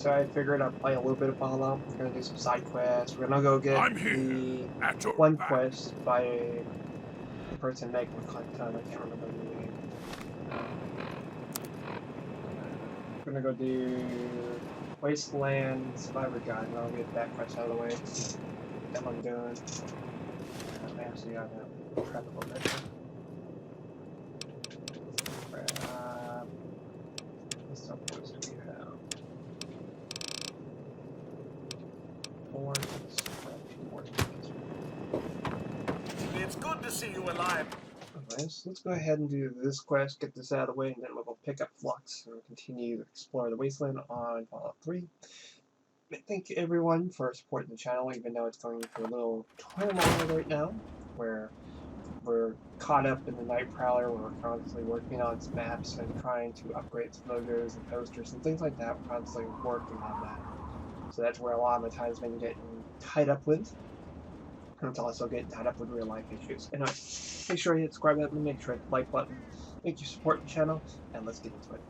So I figured I'd play a little bit of Fallout. We're gonna do some side quests. We're gonna go get I'm here, the at your one back. quest by the person making the content. I can't remember the name. We're gonna go do Wasteland Survivor Guide, and I'll get that quest out of the way. That one done. I actually got a trackable mission. What stuff was do we have? It's good to see you alive. Anyways, let's go ahead and do this quest, get this out of the way, and then we'll go pick up Flux and continue to explore the wasteland on Fallout 3. Thank you everyone for supporting the channel, even though it's going through a little turmoil right now, where we're caught up in the Night Prowler, where we're constantly working on some maps and trying to upgrade some logos and posters and things like that. We're constantly working on that. So that's where a lot of my time's been getting tied up with. And it's also getting tied up with real life issues. Anyway, make sure you hit the subscribe button, make sure you hit the like button. Thank you for supporting the channel, and let's get into it.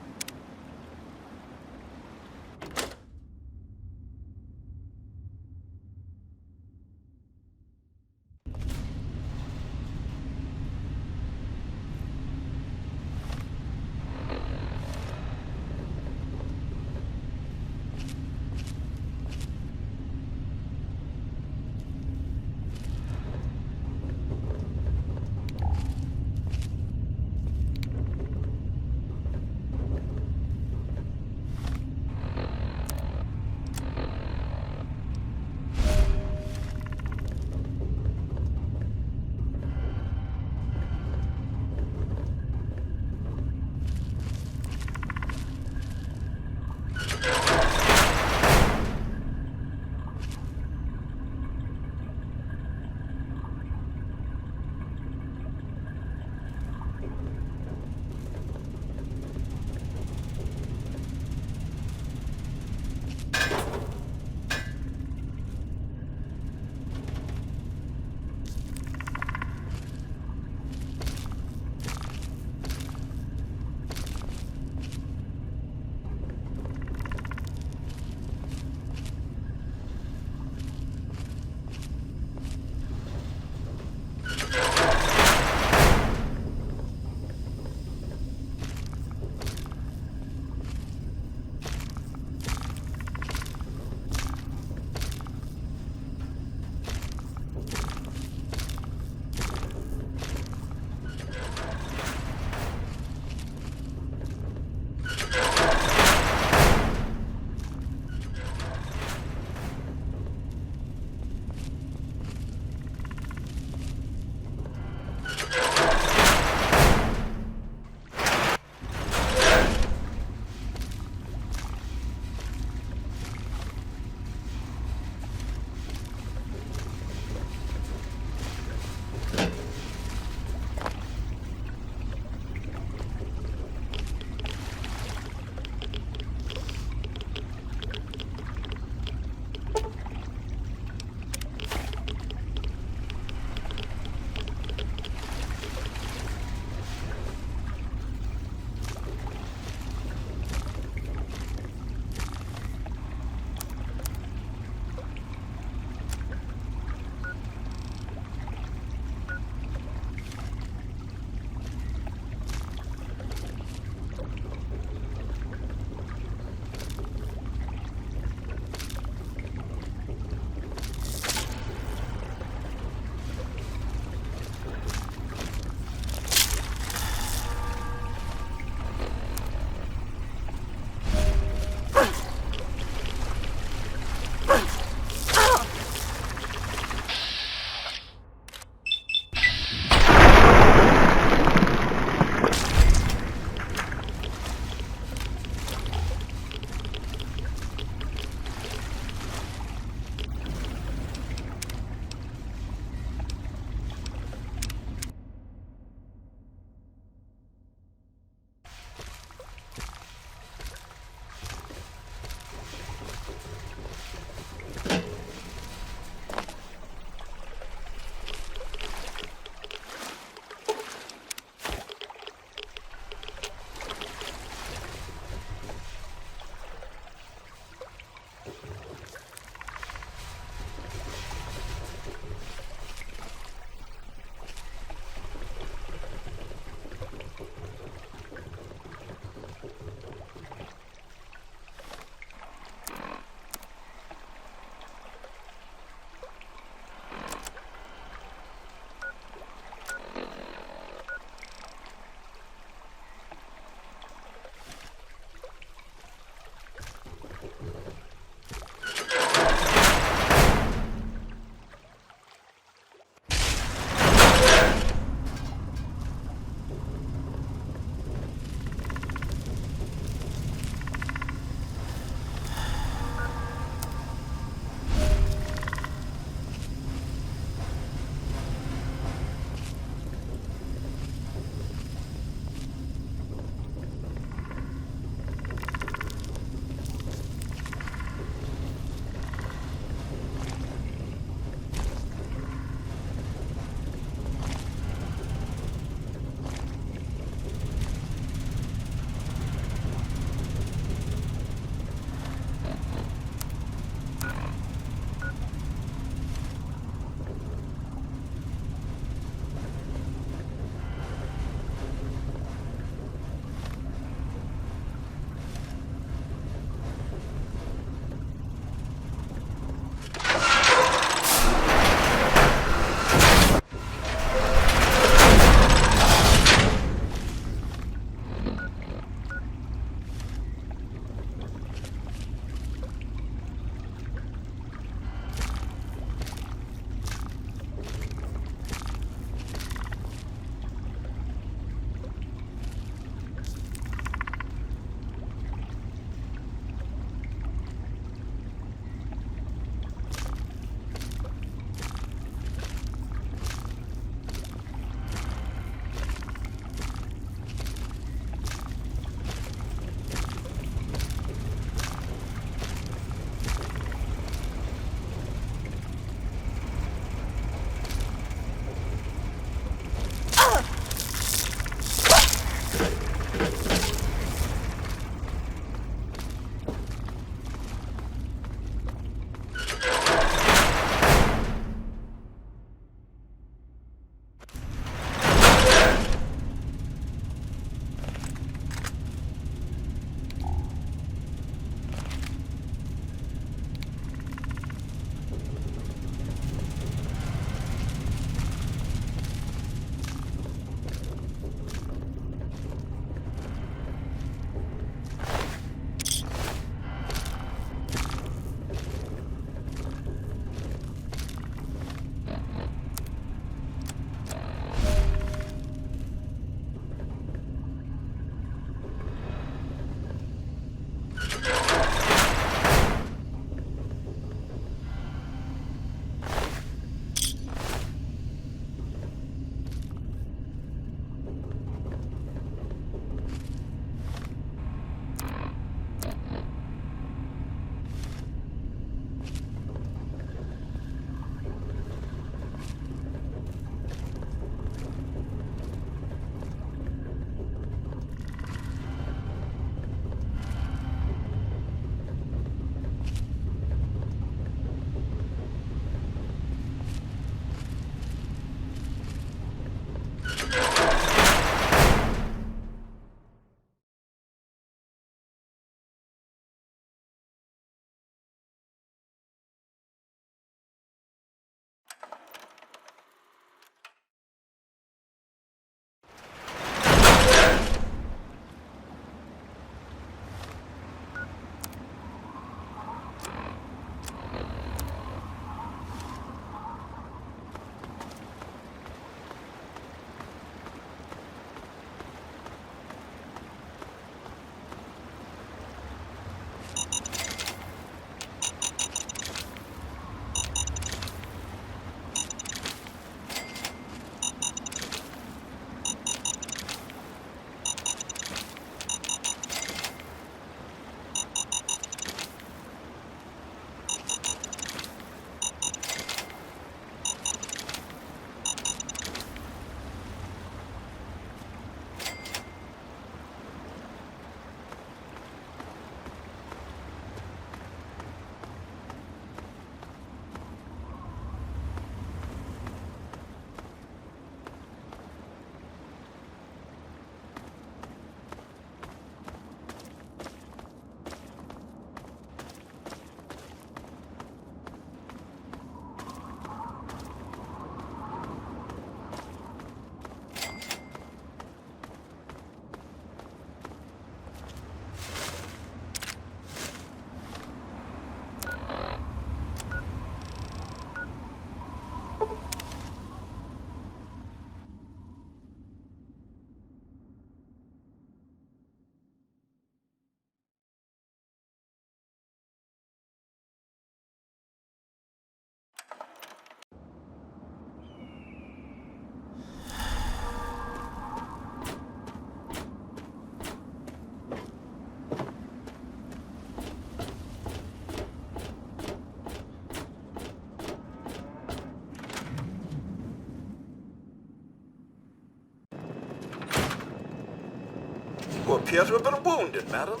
appear to have been wounded, madam.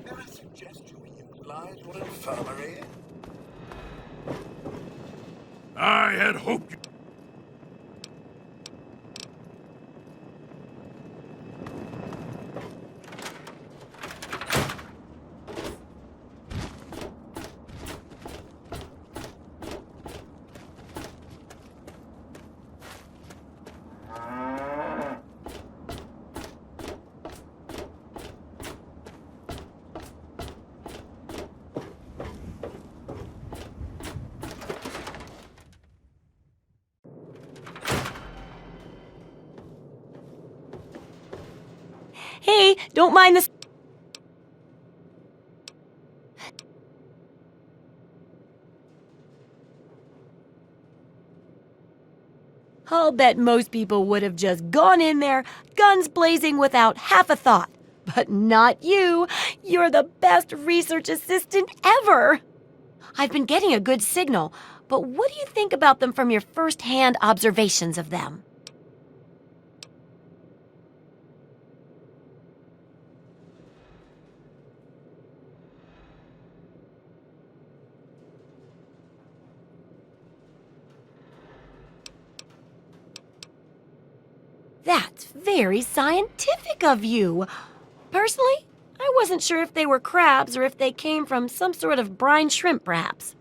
May I suggest you utilize your infirmary? I had hoped you... Hey, don't mind this. I'll bet most people would have just gone in there, guns blazing without half a thought. But not you. You're the best research assistant ever. I've been getting a good signal, but what do you think about them from your first-hand observations of them? That's very scientific of you. Personally, I wasn't sure if they were crabs or if they came from some sort of brine shrimp, perhaps.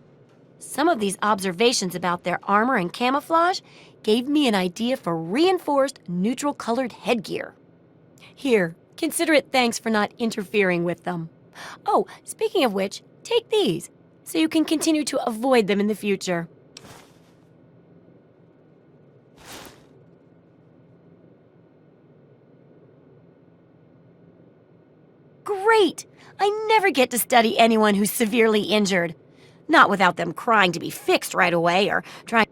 Some of these observations about their armor and camouflage gave me an idea for reinforced neutral-colored headgear. Here, consider it thanks for not interfering with them. Oh, speaking of which, take these, so you can continue to avoid them in the future. Great! I never get to study anyone who's severely injured. Not without them crying to be fixed right away or trying.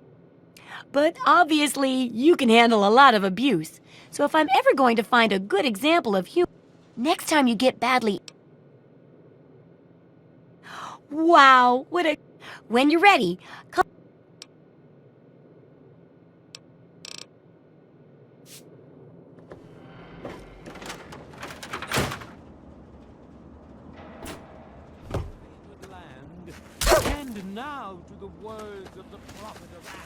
But obviously, you can handle a lot of abuse. So if I'm ever going to find a good example of humor, next time you get badly. Wow, what a. When you're ready, come. And now to the words of the prophet of Adam.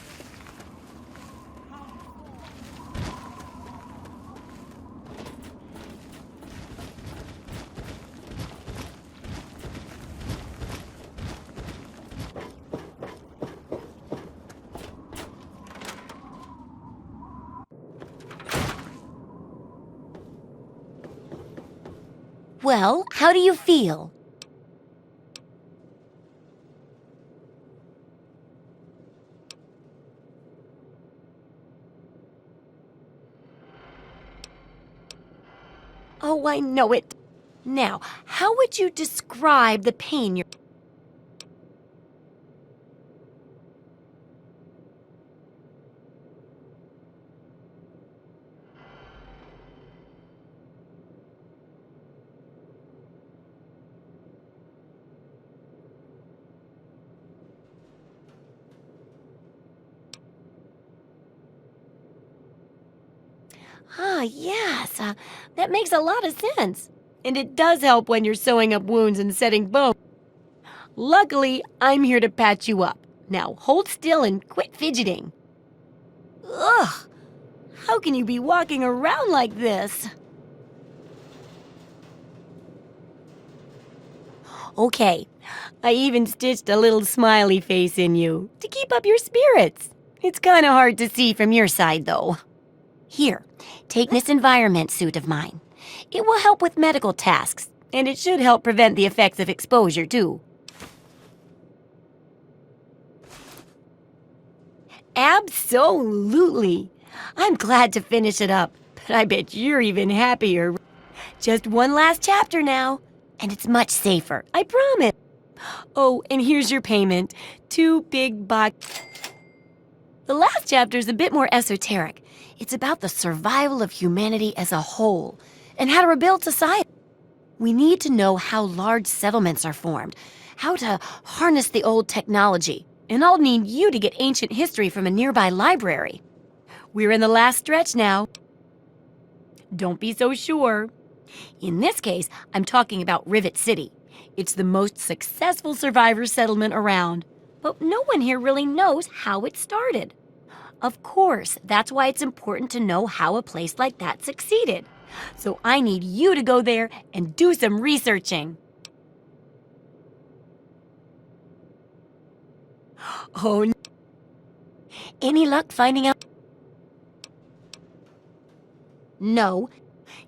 Well, how do you feel? Oh, I know it. Now, how would you describe the pain you're... Ah, yes, that makes a lot of sense. And it does help when you're sewing up wounds and setting bones. Luckily, I'm here to patch you up. Now, hold still and quit fidgeting. Ugh! How can you be walking around like this? Okay, I even stitched a little smiley face in you to keep up your spirits. It's kind of hard to see from your side, though. Here, take this environment suit of mine. It will help with medical tasks, and it should help prevent the effects of exposure, too. Absolutely! I'm glad to finish it up, but I bet you're even happier. Just one last chapter now, and it's much safer, I promise. Oh, and here's your payment. 2 big bucks. The last chapter's a bit more esoteric. It's about the survival of humanity as a whole, and how to rebuild society. We need to know how large settlements are formed, how to harness the old technology, and I'll need you to get ancient history from a nearby library. We're in the last stretch now. Don't be so sure. In this case, I'm talking about Rivet City. It's the most successful survivor settlement around. But no one here really knows how it started. Of course, that's why it's important to know how a place like that succeeded. So I need you to go there and do some researching. Oh, any luck finding out? No.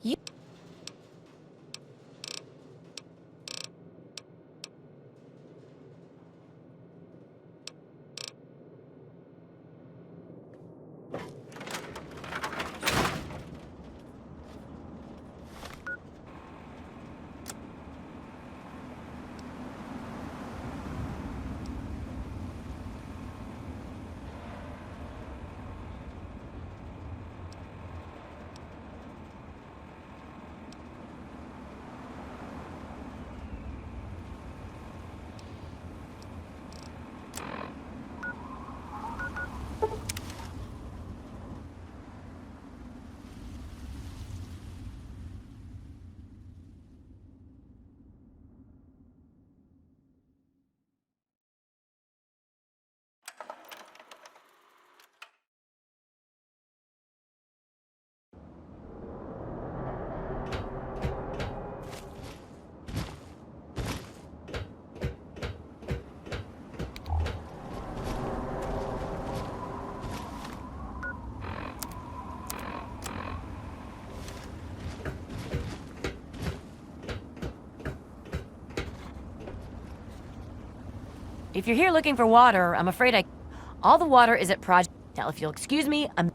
You... If you're here looking for water, I'm afraid all the water is at Project... Now, if you'll excuse me, I've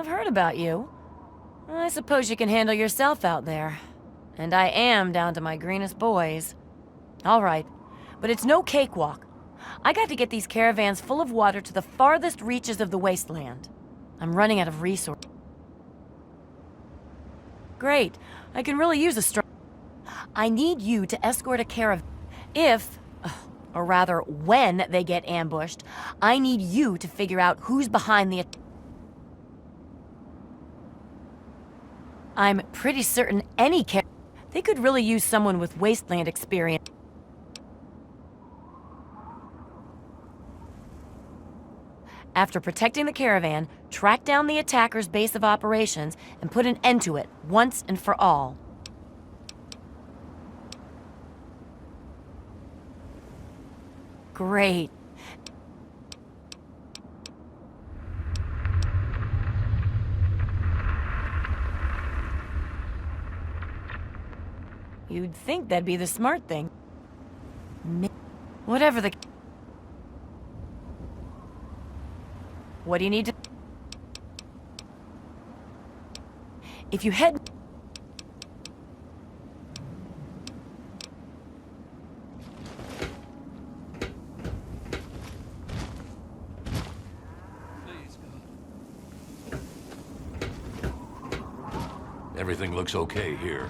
heard about you. I suppose you can handle yourself out there. And I am down to my greenest boys. All right, but it's no cakewalk. I got to get these caravans full of water to the farthest reaches of the wasteland. I'm running out of resources. Great, I can really use a strong... I need you to escort a caravan. Or rather, when they get ambushed, I need you to figure out who's behind the... I'm pretty certain they could really use someone with wasteland experience. After protecting the caravan, track down the attacker's base of operations and put an end to it once and for all. Great. You'd think that'd be the smart thing. Whatever the... What do you need to... If you head... Everything looks okay here.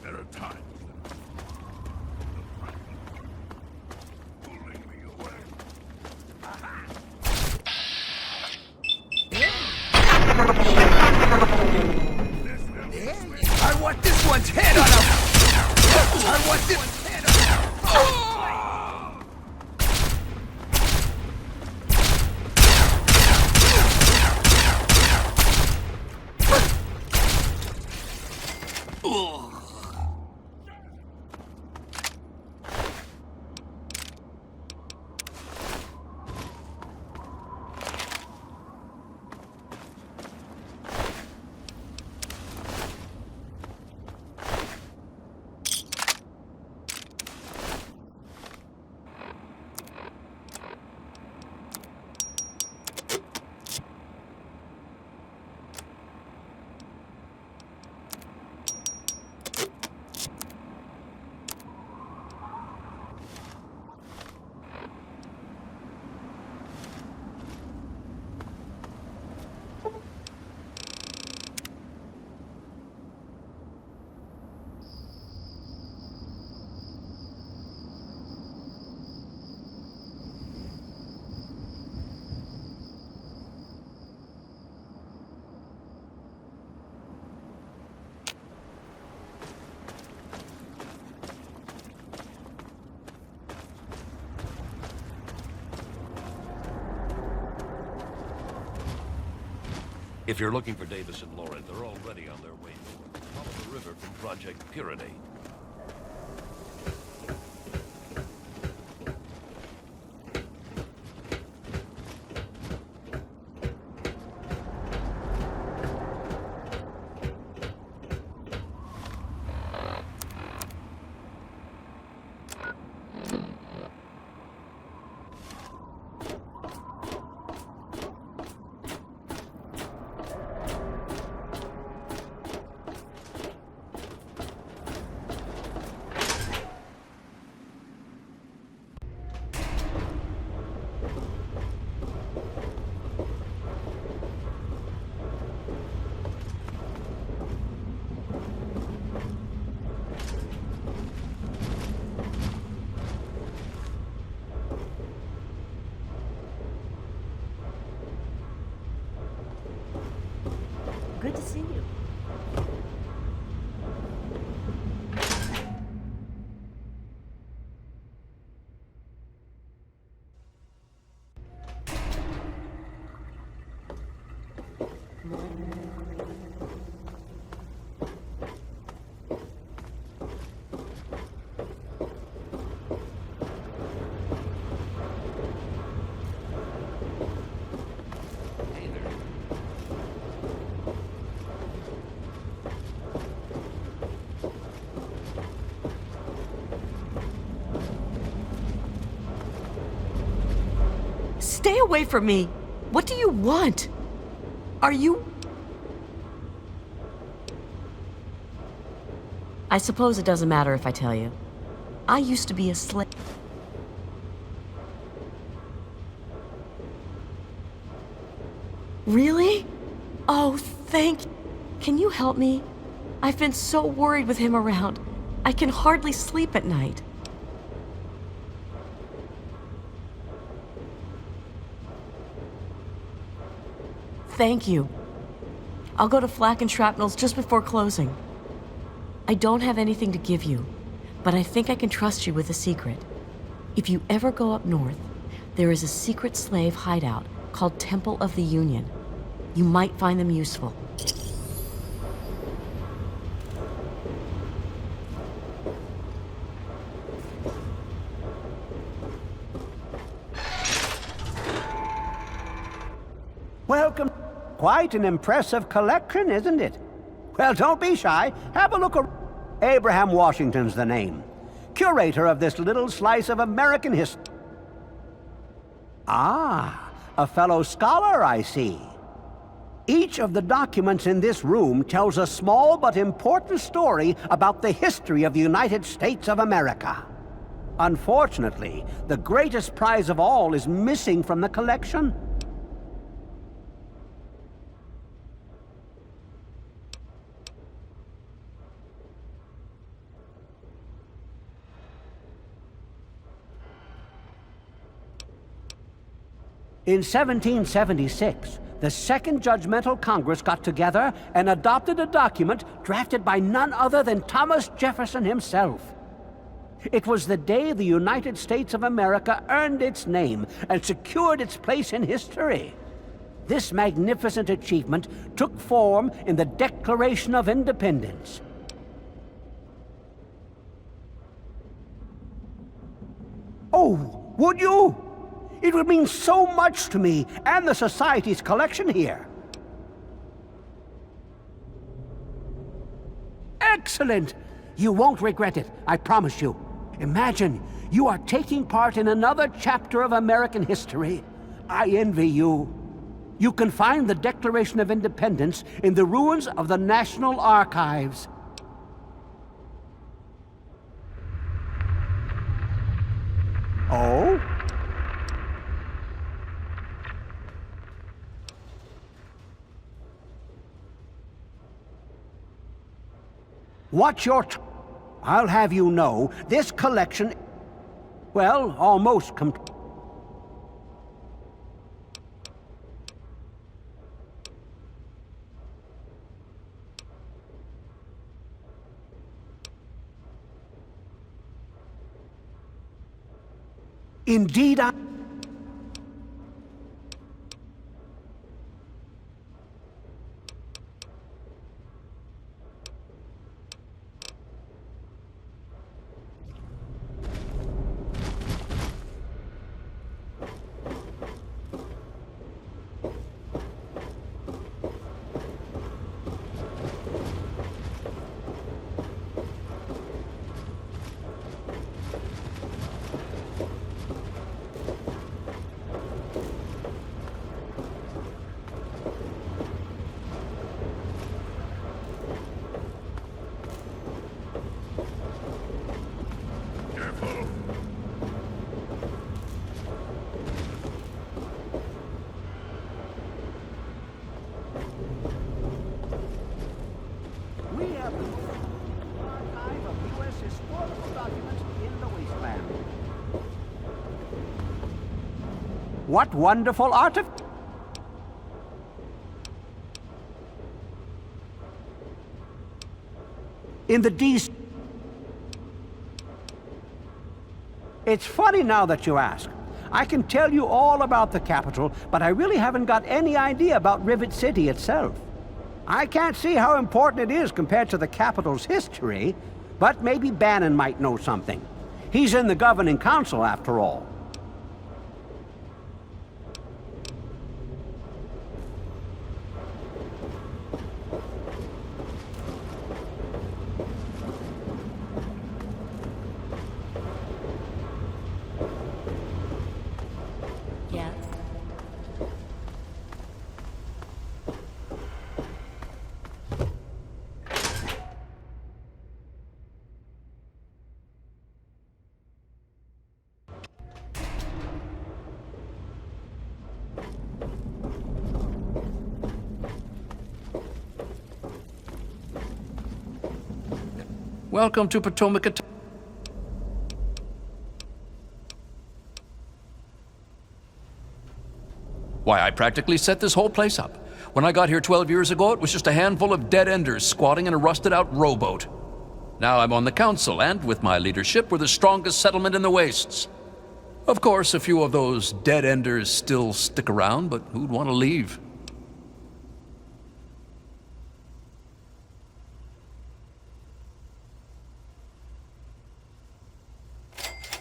Better time. Pulling me away. I want this one's head on a... I want this one's head on a... If you're looking for Davis and Lauren, they're already on their way north. Follow the river from Project Pyrenees. Good to see you. Stay away from me! What do you want? Are you... I suppose it doesn't matter if I tell you. I used to be a slave. Really? Oh, thank you. Can you help me? I've been so worried with him around. I can hardly sleep at night. Thank you. I'll go to Flak and Shrapnel's just before closing. I don't have anything to give you, but I think I can trust you with a secret. If you ever go up north, there is a secret slave hideout called Temple of the Union. You might find them useful. Welcome. Quite an impressive collection, isn't it? Well, don't be shy. Have a look around. Abraham Washington's the name. Curator of this little slice of American history. Ah, a fellow scholar, I see. Each of the documents in this room tells a small but important story about the history of the United States of America. Unfortunately, the greatest prize of all is missing from the collection. In 1776, the Second Judgmental Congress got together and adopted a document drafted by none other than Thomas Jefferson himself. It was the day the United States of America earned its name and secured its place in history. This magnificent achievement took form in the Declaration of Independence. Oh, would you? It would mean so much to me and the Society's collection here. Excellent! You won't regret it, I promise you. Imagine, you are taking part in another chapter of American history. I envy you. You can find the Declaration of Independence in the ruins of the National Archives. Oh? Watch your I'll have you know, this collection, well, almost complete. Indeed, What wonderful artifact! In the D's. It's funny now that you ask. I can tell you all about the capital, but I really haven't got any idea about Rivet City itself. I can't see how important it is compared to the capital's history, but maybe Bannon might know something. He's in the governing council, after all. Yeah. Welcome to Potomac. Why, I practically set this whole place up. When I got here 12 years ago, it was just a handful of dead-enders squatting in a rusted-out rowboat. Now I'm on the council, and with my leadership, we're the strongest settlement in the wastes. Of course, a few of those dead-enders still stick around, but who'd want to leave?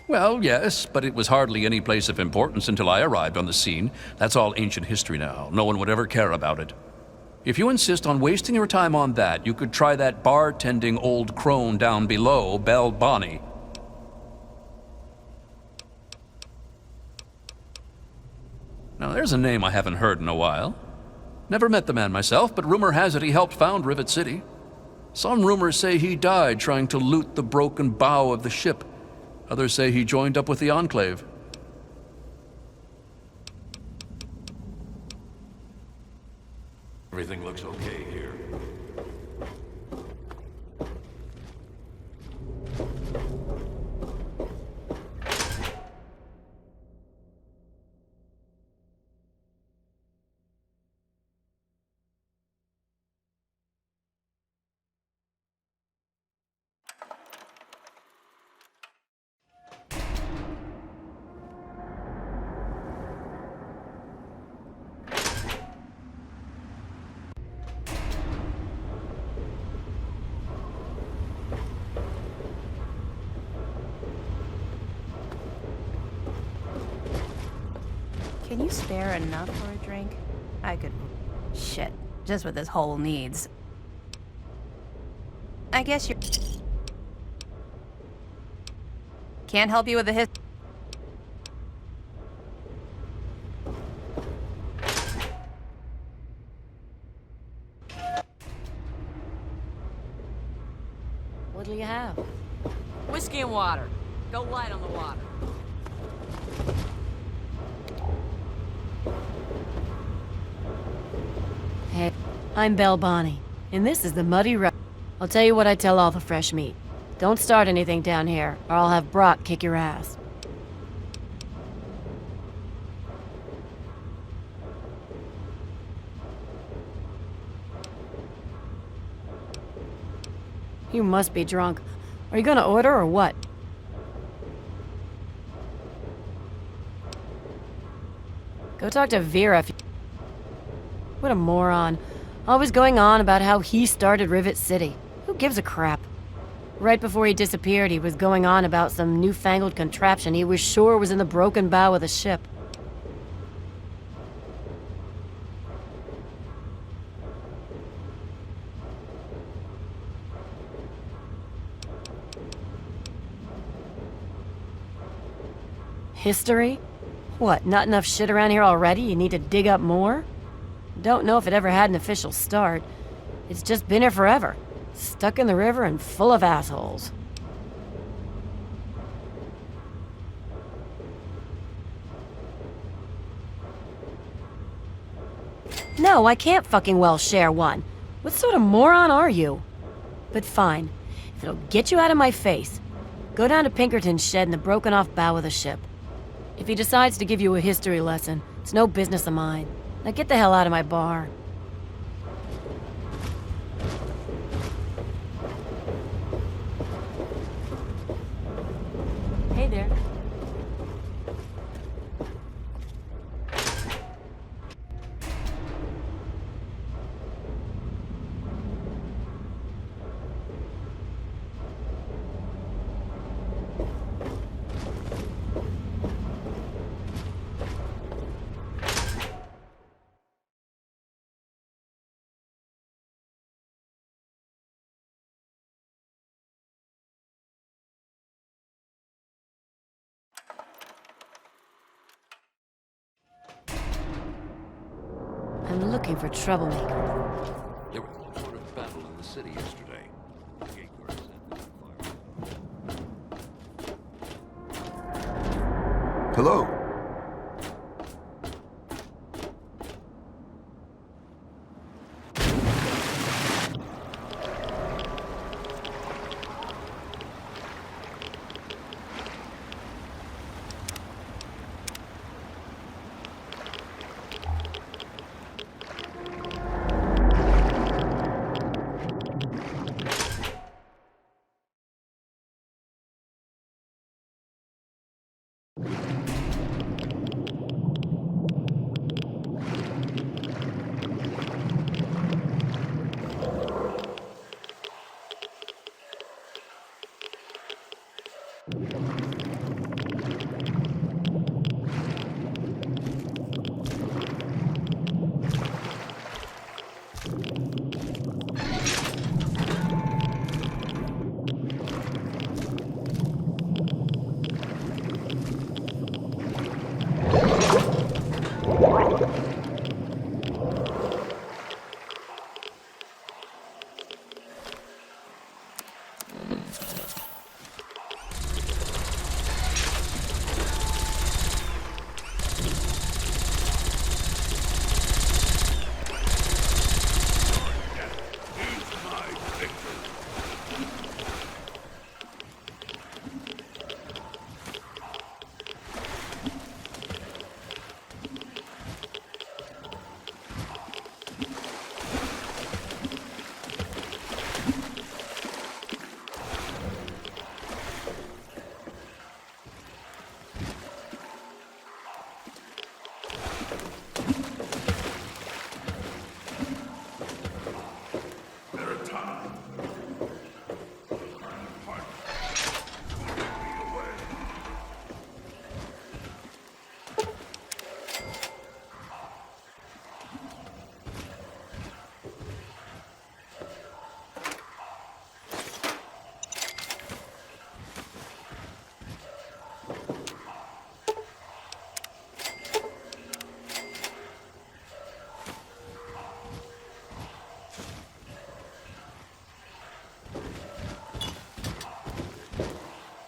Well, yes, but it was hardly any place of importance until I arrived on the scene. That's all ancient history now. No one would ever care about it. If you insist on wasting your time on that, you could try that bartending old crone down below, Belle Bonnie. Now, there's a name I haven't heard in a while. Never met the man myself, but rumor has it he helped found Rivet City. Some rumors say he died trying to loot the broken bow of the ship. Others say he joined up with the Enclave. Everything looks okay here. Can you spare enough for a drink? I could... Shit. Just what this hole needs. I guess you're... Can't help you with the What'll you have? Whiskey and water. Go light on the water. Hey, I'm Belle Bonnie, and this is the Muddy Road. I'll tell you what I tell all the fresh meat. Don't start anything down here, or I'll have Brock kick your ass. You must be drunk. Are you gonna order or what? Go talk to Vera if you... What a moron. Always going on about how he started Rivet City. Who gives a crap? Right before he disappeared, he was going on about some newfangled contraption he was sure was in the broken bow of the ship. History? What, not enough shit around here already? You need to dig up more? Don't know if it ever had an official start. It's just been here forever. Stuck in the river and full of assholes. No, I can't fucking well share one. What sort of moron are you? But fine. If it'll get you out of my face, go down to Pinkerton's shed in the broken-off bow of the ship. If he decides to give you a history lesson, it's no business of mine. Now get the hell out of my bar. Hey there. I'm looking for troublemaker. There was some sort of battle in the city yesterday. The gate guard set them on fire. Hello.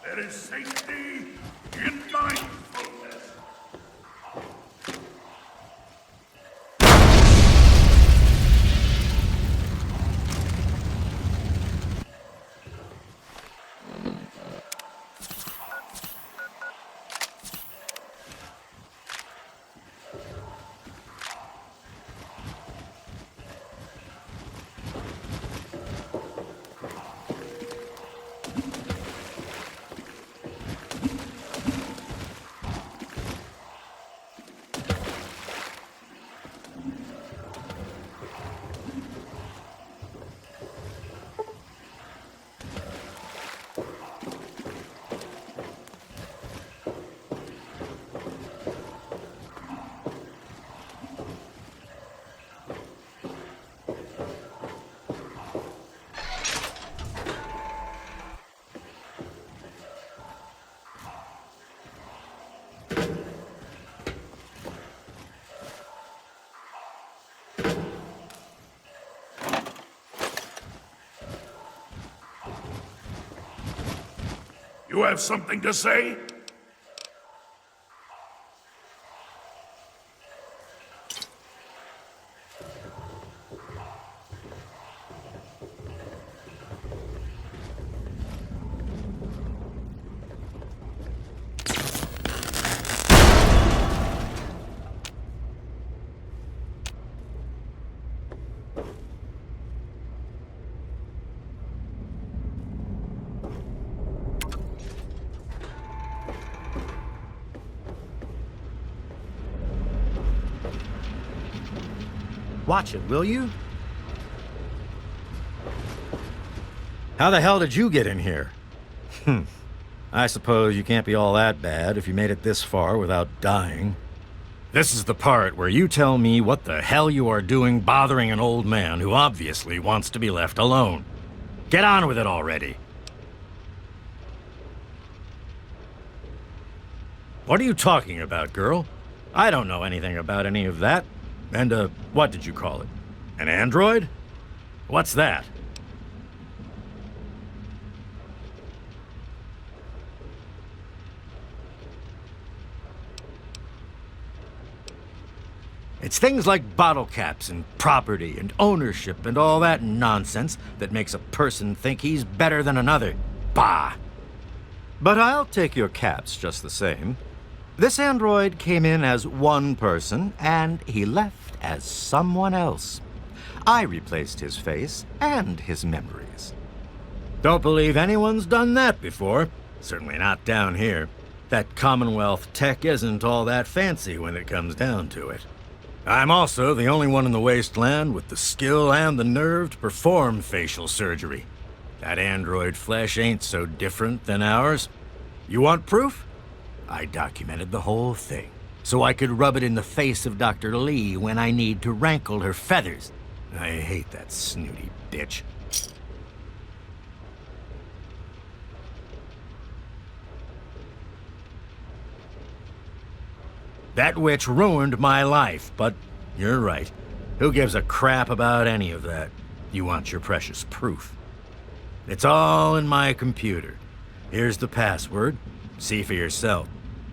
There is safety in mindfulness. You have something to say? Watch it, will you? How the hell did you get in here? I suppose you can't be all that bad if you made it this far without dying. This is the part where you tell me what the hell you are doing bothering an old man who obviously wants to be left alone. Get on with it already. What are you talking about, girl? I don't know anything about any of that. And, what did you call it? An android? What's that? It's things like bottle caps and property and ownership and all that nonsense that makes a person think he's better than another. Bah! But I'll take your caps just the same. This android came in as one person, and he left as someone else. I replaced his face and his memories. Don't believe anyone's done that before. Certainly not down here. That Commonwealth tech isn't all that fancy when it comes down to it. I'm also the only one in the wasteland with the skill and the nerve to perform facial surgery. That android flesh ain't so different than ours. You want proof? I documented the whole thing, so I could rub it in the face of Dr. Lee when I need to rankle her feathers. I hate that snooty bitch. That witch ruined my life, but you're right. Who gives a crap about any of that? You want your precious proof. It's all in my computer. Here's the password. See for yourself.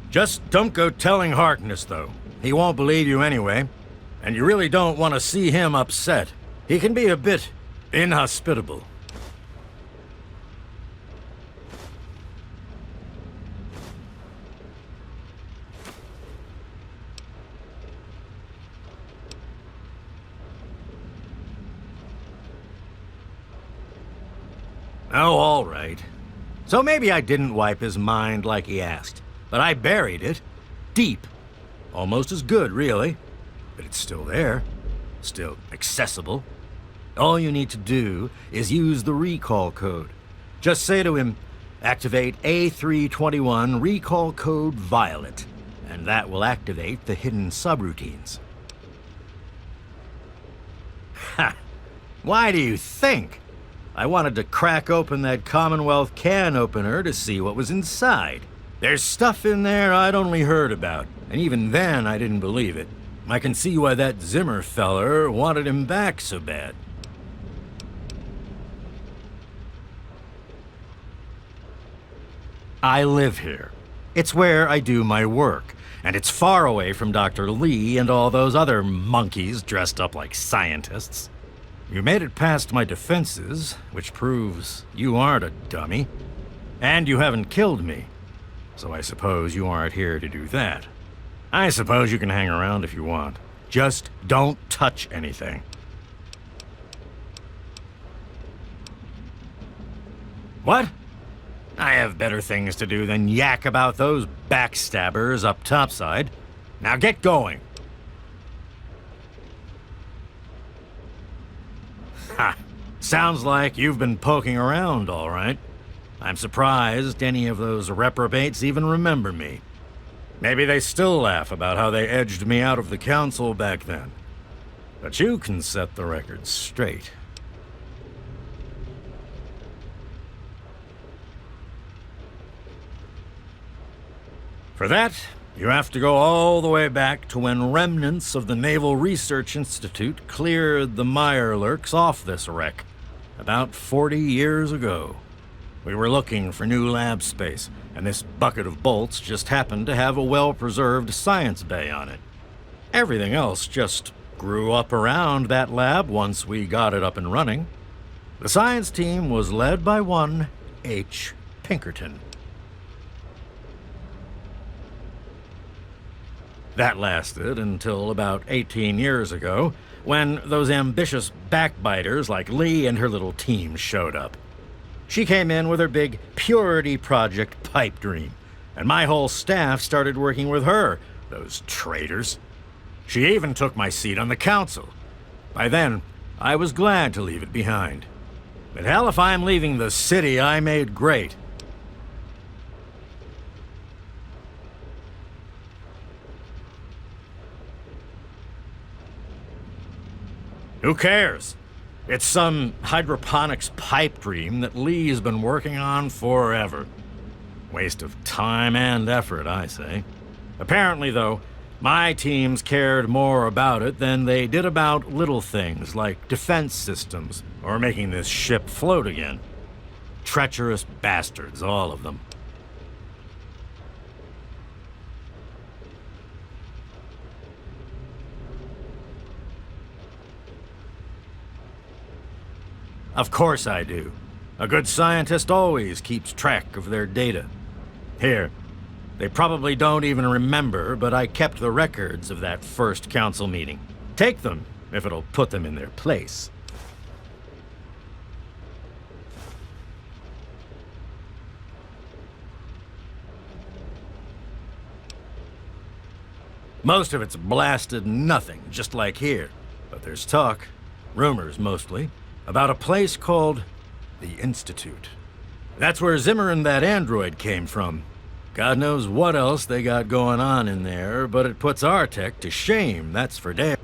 Just don't go telling Harkness, though. He won't believe you anyway. And you really don't want to see him upset. He can be a bit inhospitable. Oh, all right. So maybe I didn't wipe his mind like he asked, but I buried it deep. Almost as good, really. But it's still there. Still accessible. All you need to do is use the recall code. Just say to him, activate A321 recall code Violet, and that will activate the hidden subroutines. Ha! Why do you think? I wanted to crack open that Commonwealth can opener to see what was inside. There's stuff in there I'd only heard about, and even then I didn't believe it. I can see why that Zimmer feller wanted him back so bad. I live here. It's where I do my work, and it's far away from Dr. Lee and all those other monkeys dressed up like scientists. You made it past my defenses, which proves you aren't a dummy. And you haven't killed me, so I suppose you aren't here to do that. I suppose you can hang around if you want. Just don't touch anything. What? I have better things to do than yak about those backstabbers up topside. Now get going. Ha! Sounds like you've been poking around, all right. I'm surprised any of those reprobates even remember me. Maybe they still laugh about how they edged me out of the council back then. But you can set the record straight. For that, you have to go all the way back to when remnants of the Naval Research Institute cleared the Mirelurks off this wreck, about 40 years ago. We were looking for new lab space, and this bucket of bolts just happened to have a well-preserved science bay on it. Everything else just grew up around that lab once we got it up and running. The science team was led by one H. Pinkerton. That lasted until about 18 years ago, when those ambitious backbiters like Lee and her little team showed up. She came in with her big Purity Project pipe dream, and my whole staff started working with her, those traitors. She even took my seat on the council. By then, I was glad to leave it behind. But hell if I'm leaving the city I made great. Who cares? It's some hydroponics pipe dream that Lee's been working on forever. Waste of time and effort, I say. Apparently, though, my teams cared more about it than they did about little things like defense systems or making this ship float again. Treacherous bastards, all of them. Of course I do. A good scientist always keeps track of their data. Here, they probably don't even remember, but I kept the records of that first council meeting. Take them, if it'll put them in their place. Most of it's blasted nothing, just like here. But there's talk, rumors mostly, about a place called the Institute. That's where Zimmer and that android came from. God knows what else they got going on in there, but it puts our tech to shame, that's for damn.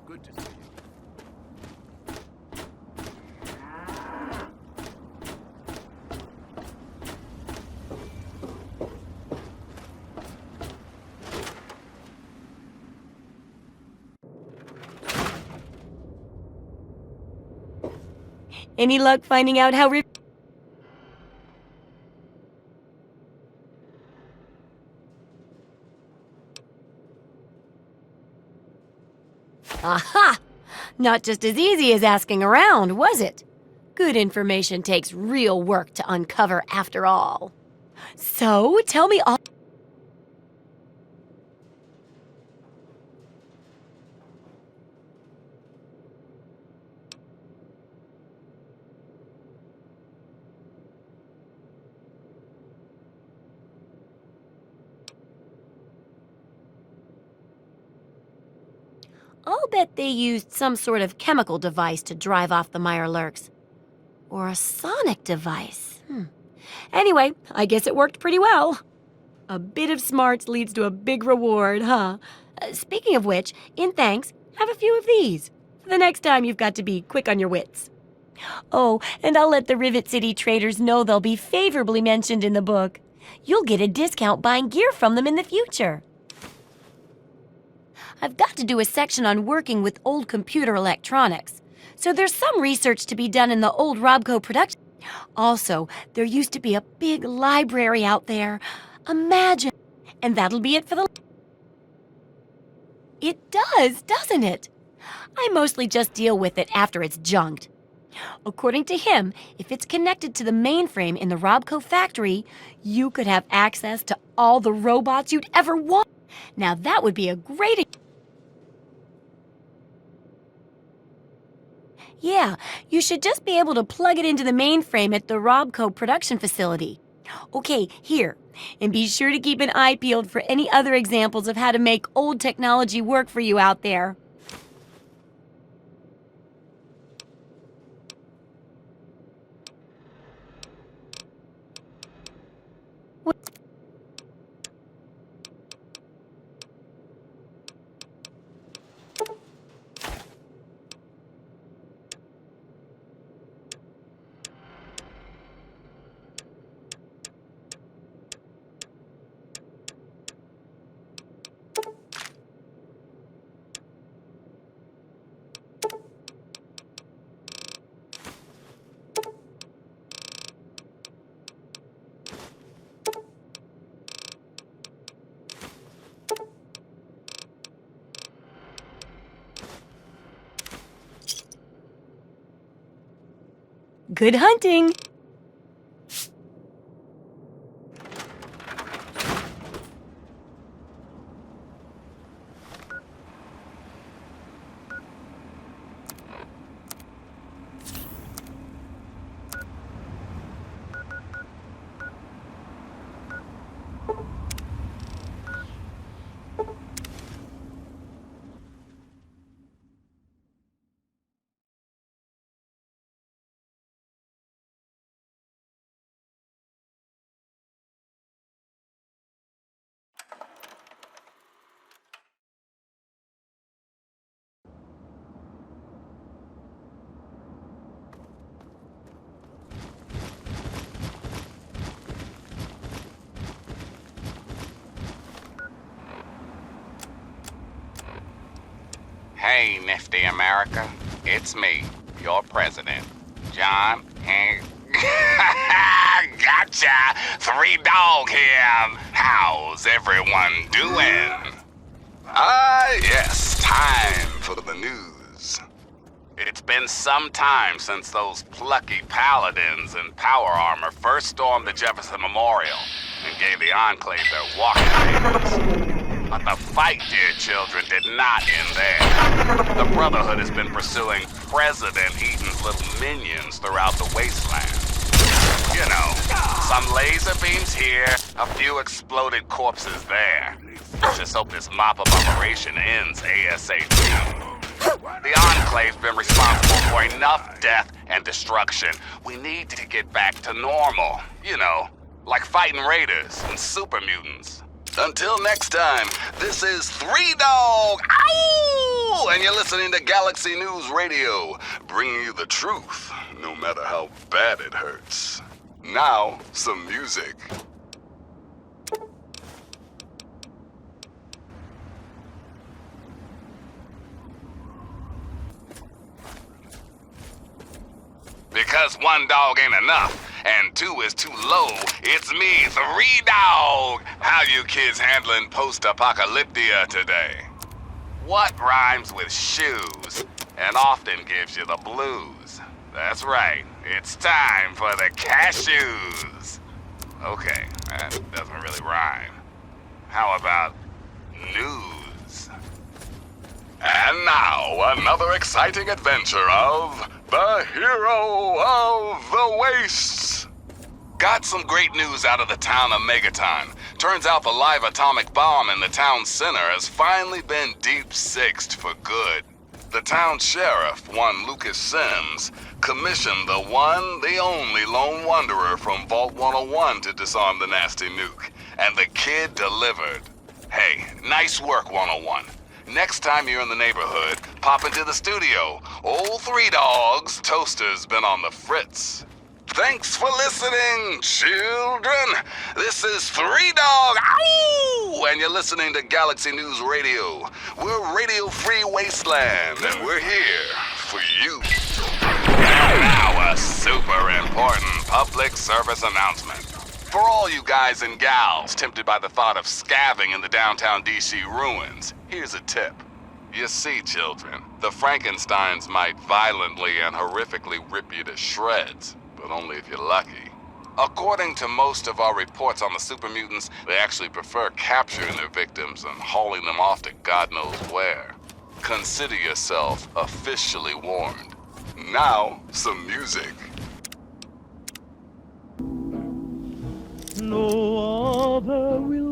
Good to see you. Any luck finding out how Aha! Not just as easy as asking around, was it? Good information takes real work to uncover after all. So, tell me all. I'll bet they used some sort of chemical device to drive off the Mirelurks. Or a sonic device. Anyway, I guess it worked pretty well. A bit of smarts leads to a big reward, huh? Speaking of which, in thanks, have a few of these. For the next time you've got to be quick on your wits. Oh, and I'll let the Rivet City traders know they'll be favorably mentioned in the book. You'll get a discount buying gear from them in the future. I've got to do a section on working with old computer electronics, so there's some research to be done in the old Robco production. Also, there used to be a big library out there. Imagine. And that'll be it for the... It does, doesn't it? I mostly just deal with it after it's junked. According to him, if it's connected to the mainframe in the Robco factory, you could have access to all the robots you'd ever want. Now that would be a great... Yeah, you should just be able to plug it into the mainframe at the Robco production facility. Okay, here. And be sure to keep an eye peeled for any other examples of how to make old technology work for you out there. Good hunting! Hey, Nifty America. It's me, your president, John Gotcha! 3 Dog here. How's everyone doing? Yes, time for the news. It's been some time since those plucky paladins in power armor first stormed the Jefferson Memorial and gave the Enclave their walking papers. But the fight, dear children, did not end there. The Brotherhood has been pursuing President Eaton's little minions throughout the wasteland. You know, some laser beams here, a few exploded corpses there. Just hope this mop-up operation ends ASAP. The Enclave's been responsible for enough death and destruction. We need to get back to normal. You know, like fighting raiders and super mutants. Until next time, this is 3 Dog, ow! And you're listening to Galaxy News Radio, bringing you the truth, no matter how bad it hurts. Now, some music. Because 1 dog ain't enough, and 2 is too low, it's me, 3 Dog. How you kids handling post-apocalyptia today? What rhymes with shoes and often gives you the blues? That's right, it's time for the cashews. Okay, that doesn't really rhyme. How about news? And now, another exciting adventure of the Hero of the Wastes. Got some great news out of the town of Megaton. Turns out the live atomic bomb in the town center has finally been deep-sixed for good. The town sheriff, one Lucas Sims, commissioned the one, the only lone wanderer from Vault 101 to disarm the nasty nuke. And the kid delivered. Hey, nice work, 101. Next time you're in the neighborhood, pop into the studio. Old Three Dogs Toaster's been on the fritz. Thanks for listening, children. This is Three Dog, ow! And you're listening to Galaxy News Radio. We're Radio Free Wasteland, and we're here for you. Now a super important public service announcement. For all you guys and gals tempted by the thought of scavenging in the downtown DC ruins, here's a tip. You see, children, the Frankensteins might violently and horrifically rip you to shreds, but only if you're lucky. According to most of our reports on the super mutants, they actually prefer capturing their victims and hauling them off to God knows where. Consider yourself officially warned. Now, some music. No other will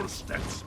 steps.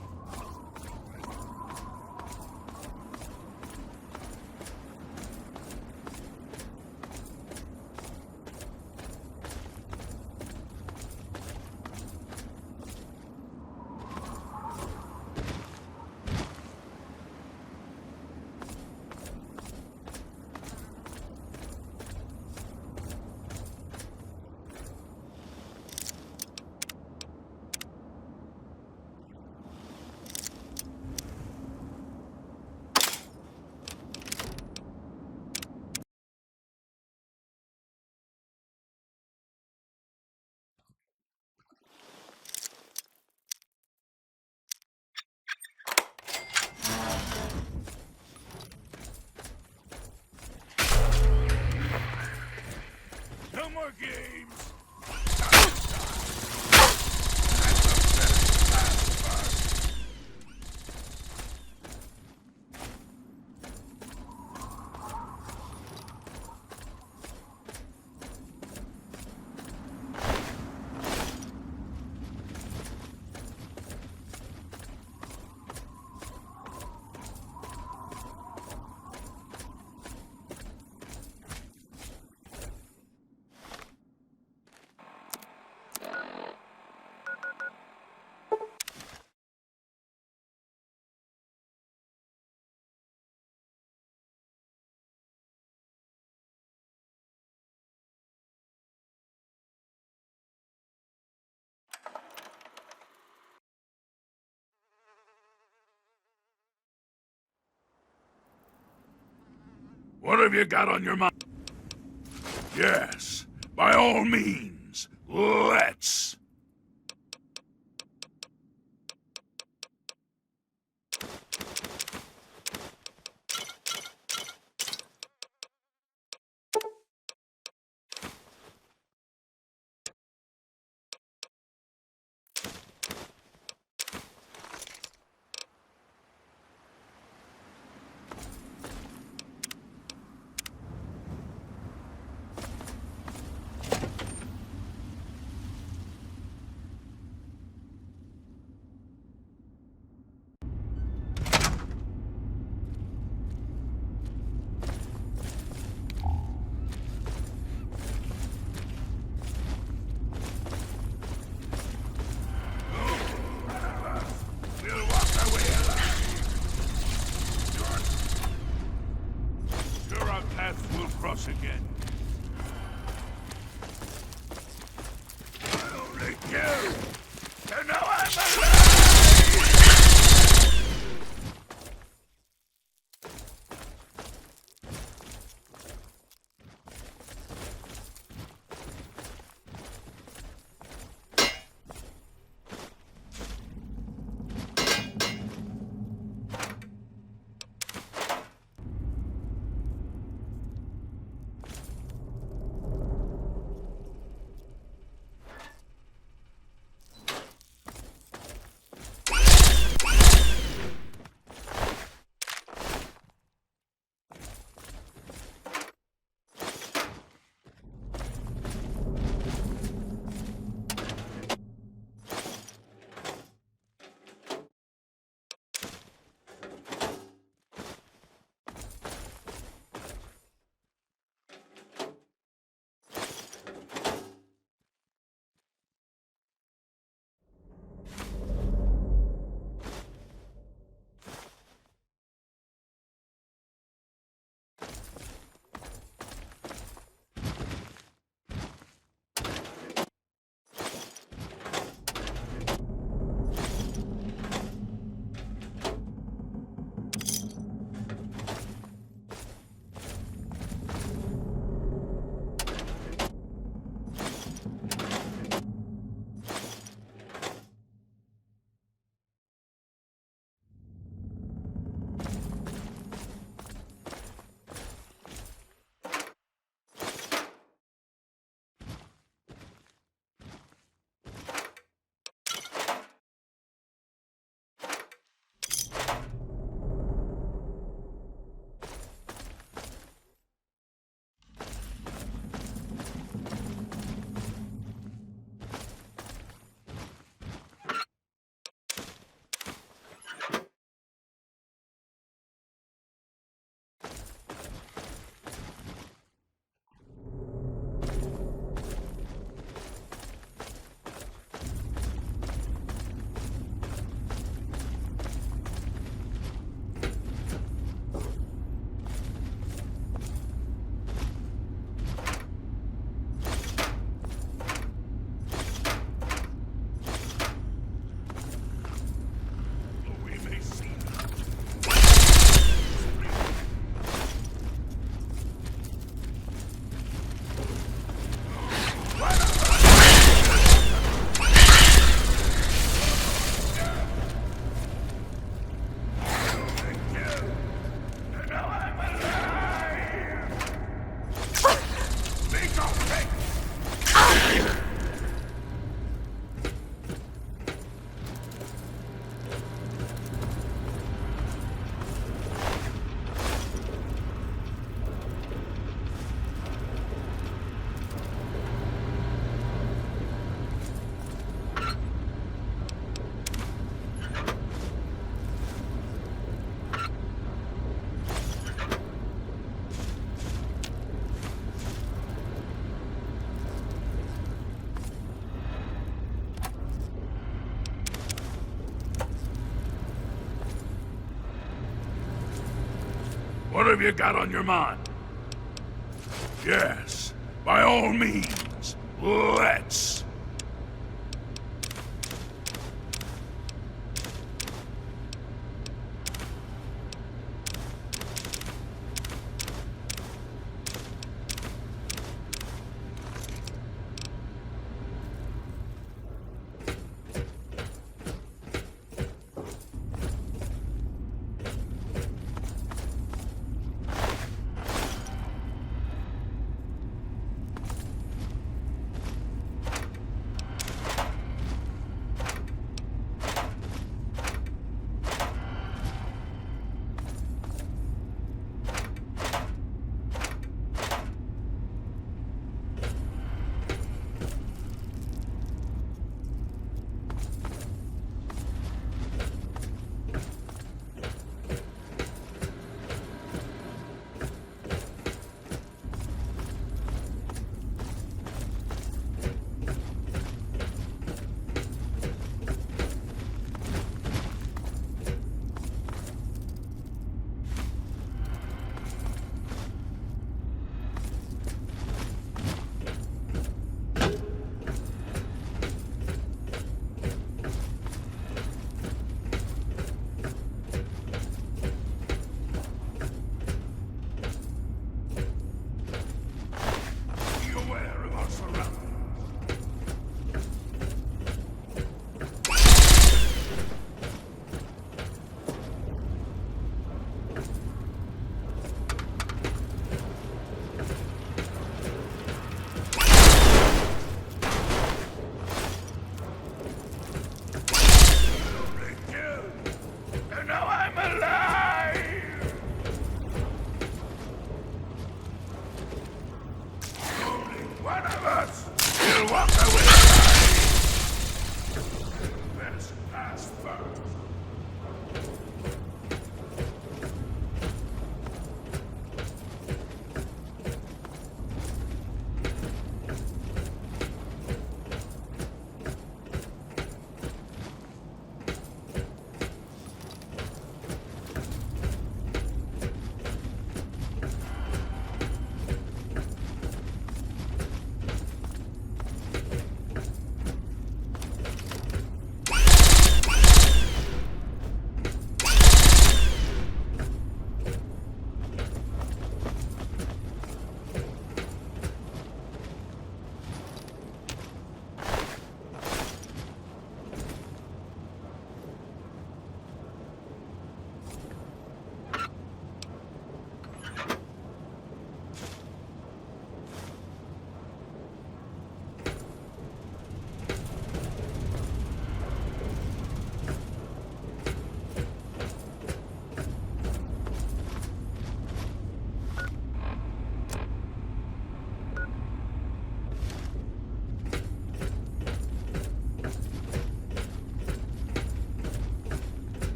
No more games! What have you got on your mind? Yes, by all means, let's. What have you got on your mind? Yes, by all means, let's.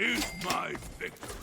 is my victory.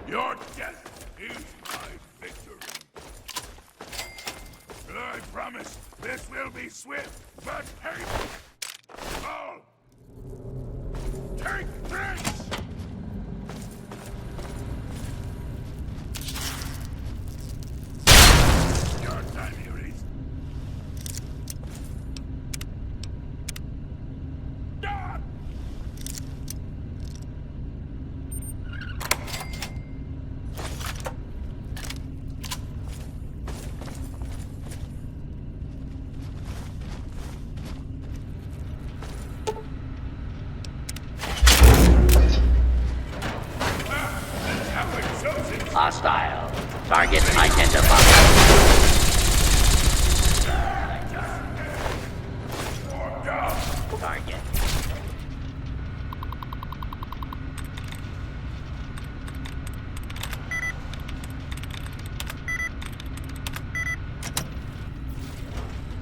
Your death is my victory. I promise this will be swift but painful. All take this! Your time, Yuri. Ah! Hostile. Target identified. Target.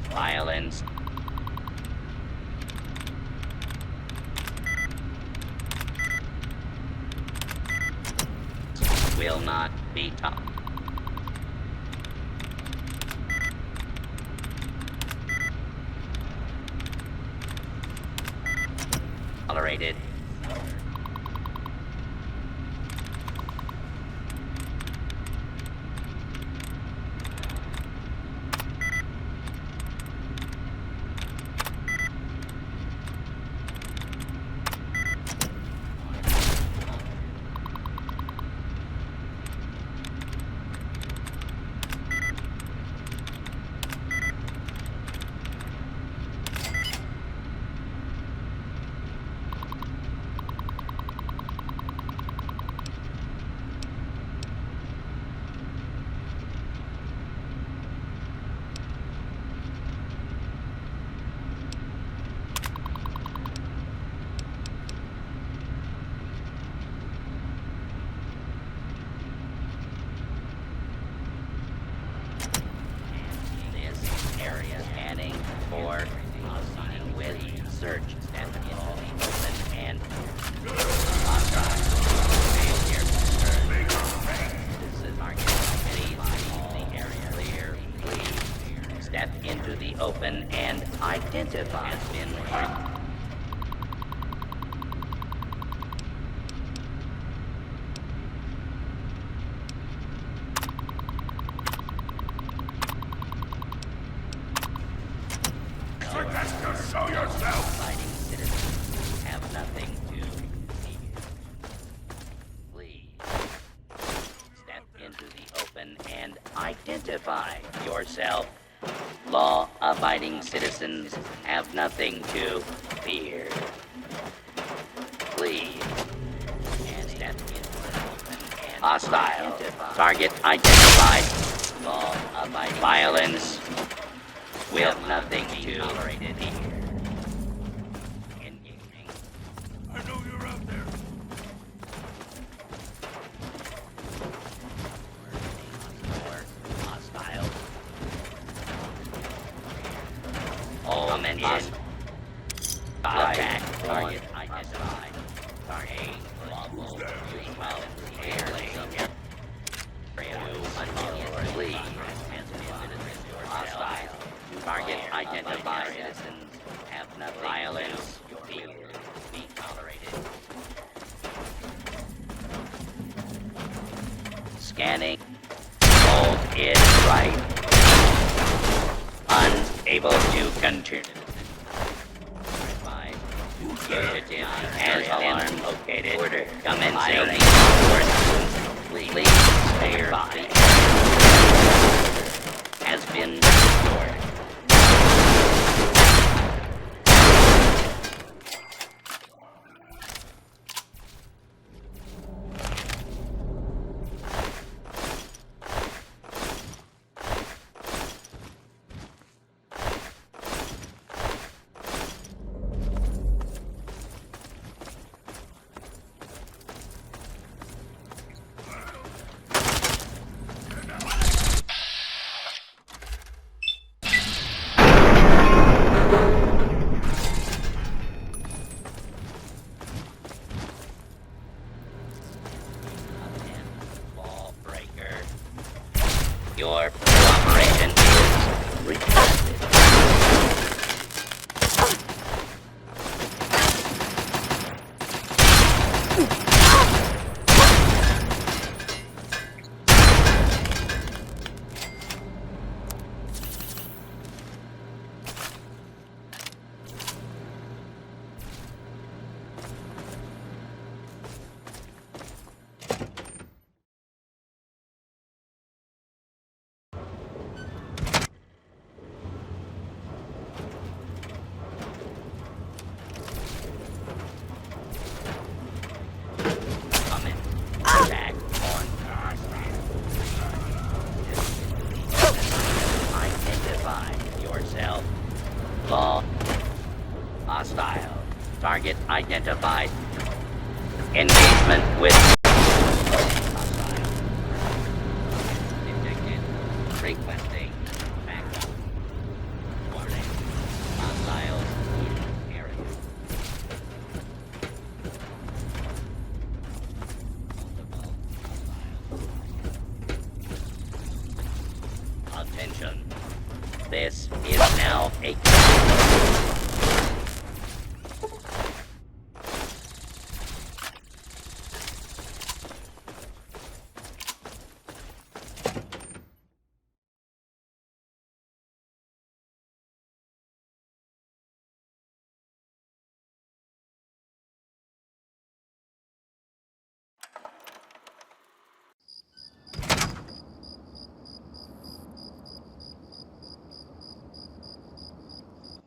Violence. Will not be topped. Tolerated. identified has been marked. Show yourself! Fighting citizens have nothing to fear. Please step into the open and identify yourself. Law-abiding citizens have nothing to fear. Please step into the open and hostile. Target identified. Law-abiding violence will have nothing to tolerate here. Engaging. I know you're out there. Hostile. All men in. Attack. Target identified. Target. Lawful. Well, air. Please. Hostile. Target identified. Citizens have nothing. Violence. Fear. Be tolerated. Scanning. Hold is right. Unable to continue. Fugitive has been located. Order commencing. Please stay by. Has been restored. Your cooperation is requested. Law. Hostile. Target identified. Engagement with hostile. Detected. Requesting backup. Warning. Hostile in area. Multiple hostiles. Attention. This is now a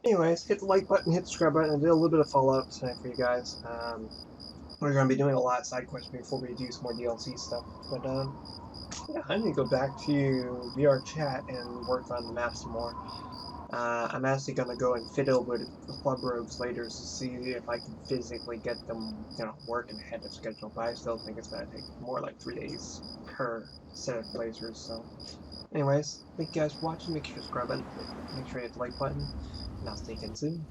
Anyways, hit the like button, hit the subscribe button. I did a little bit of follow-up tonight for you guys. We're going to be doing a lot of side quests before we do some more DLC stuff. But yeah, I'm going to go back to VR chat and work on the map some more. I'm actually going to go and fiddle with the club rogues later to see if I can physically get them, working ahead of schedule. But I still think it's going to take more like 3 days per set of playthroughs. So, anyways, thank you guys for watching. Make sure to subscribe button, make sure you hit the like button, and I'll see you again soon.